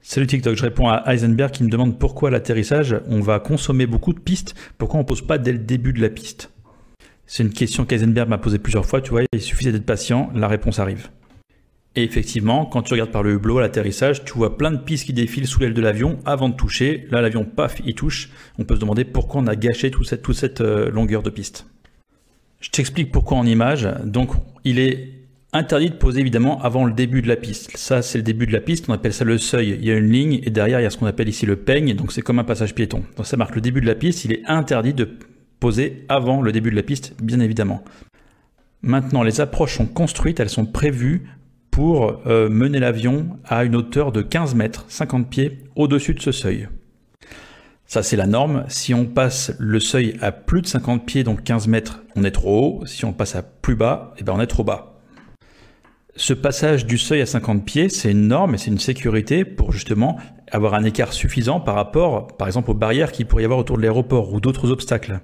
Salut TikTok, je réponds à Heisenberg qui me demande pourquoi à l'atterrissage on va consommer beaucoup de pistes, pourquoi on ne pose pas dès le début de la piste. C'est une question qu'Heisenberg m'a posée plusieurs fois, tu vois, il suffisait d'être patient, la réponse arrive. Et effectivement, quand tu regardes par le hublot à l'atterrissage, tu vois plein de pistes qui défilent sous l'aile de l'avion avant de toucher. Là, l'avion, paf, il touche. On peut se demander pourquoi on a gâché toute cette longueur de piste. Je t'explique pourquoi en image. Donc, il est interdit de poser évidemment avant le début de la piste. Ça, c'est le début de la piste, on appelle ça le seuil. Il y a une ligne et derrière, il y a ce qu'on appelle ici le peigne, donc c'est comme un passage piéton. Donc ça marque le début de la piste, il est interdit de poser avant le début de la piste, bien évidemment. Maintenant, les approches sont construites, elles sont prévues pour mener l'avion à une hauteur de 15 mètres, 50 pieds, au-dessus de ce seuil. Ça, c'est la norme. Si on passe le seuil à plus de 50 pieds, donc 15 mètres, on est trop haut. Si on passe à plus bas, eh ben on est trop bas. Ce passage du seuil à 50 pieds, c'est une norme et c'est une sécurité pour justement avoir un écart suffisant par rapport, par exemple, aux barrières qu'il pourrait y avoir autour de l'aéroport ou d'autres obstacles.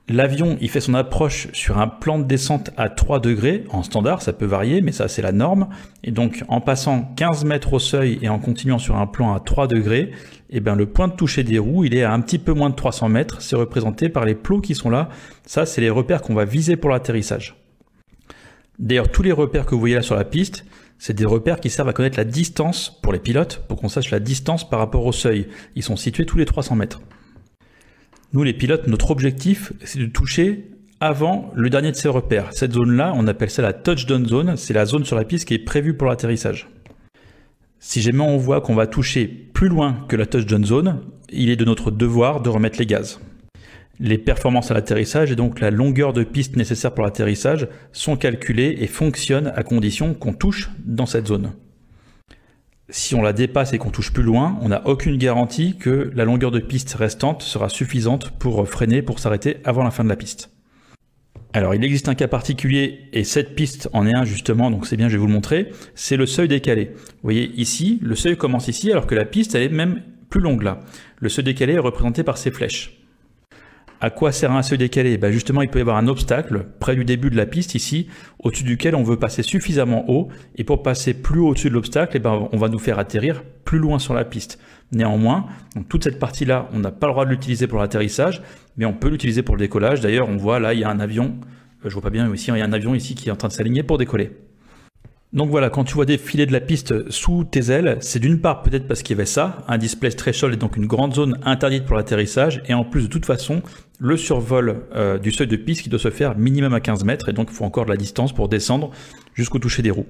L'avion, il fait son approche sur un plan de descente à 3 degrés, en standard, ça peut varier, mais ça c'est la norme. Et donc en passant 15 mètres au seuil et en continuant sur un plan à 3 degrés, eh bien, le point de toucher des roues, il est à un petit peu moins de 300 mètres, c'est représenté par les plots qui sont là. Ça, c'est les repères qu'on va viser pour l'atterrissage. D'ailleurs, tous les repères que vous voyez là sur la piste, c'est des repères qui servent à connaître la distance pour les pilotes, pour qu'on sache la distance par rapport au seuil. Ils sont situés tous les 300 mètres. Nous, les pilotes, notre objectif, c'est de toucher avant le dernier de ces repères. Cette zone-là, on appelle ça la touchdown zone. C'est la zone sur la piste qui est prévue pour l'atterrissage. Si jamais on voit qu'on va toucher plus loin que la touchdown zone, il est de notre devoir de remettre les gaz. Les performances à l'atterrissage et donc la longueur de piste nécessaire pour l'atterrissage sont calculées et fonctionnent à condition qu'on touche dans cette zone. Si on la dépasse et qu'on touche plus loin, on n'a aucune garantie que la longueur de piste restante sera suffisante pour freiner, pour s'arrêter avant la fin de la piste. Alors il existe un cas particulier et cette piste en est un justement, donc c'est bien, je vais vous le montrer, c'est le seuil décalé. Vous voyez ici, le seuil commence ici alors que la piste elle est même plus longue là. Le seuil décalé est représenté par ces flèches. À quoi sert un seuil décalé? Ben justement, il peut y avoir un obstacle près du début de la piste ici, au-dessus duquel on veut passer suffisamment haut. Et pour passer plus haut au-dessus de l'obstacle, ben, on va nous faire atterrir plus loin sur la piste. Néanmoins, donc toute cette partie-là, on n'a pas le droit de l'utiliser pour l'atterrissage, mais on peut l'utiliser pour le décollage. D'ailleurs, on voit là, il y a un avion, je vois pas bien ici, il y a un avion ici qui est en train de s'aligner pour décoller. Donc voilà, quand tu vois défiler de la piste sous tes ailes, c'est d'une part peut-être parce qu'il y avait ça, un display threshold est donc une grande zone interdite pour l'atterrissage, et en plus de toute façon, le survol du seuil de piste qui doit se faire minimum à 15 mètres, et donc il faut encore de la distance pour descendre jusqu'au toucher des roues.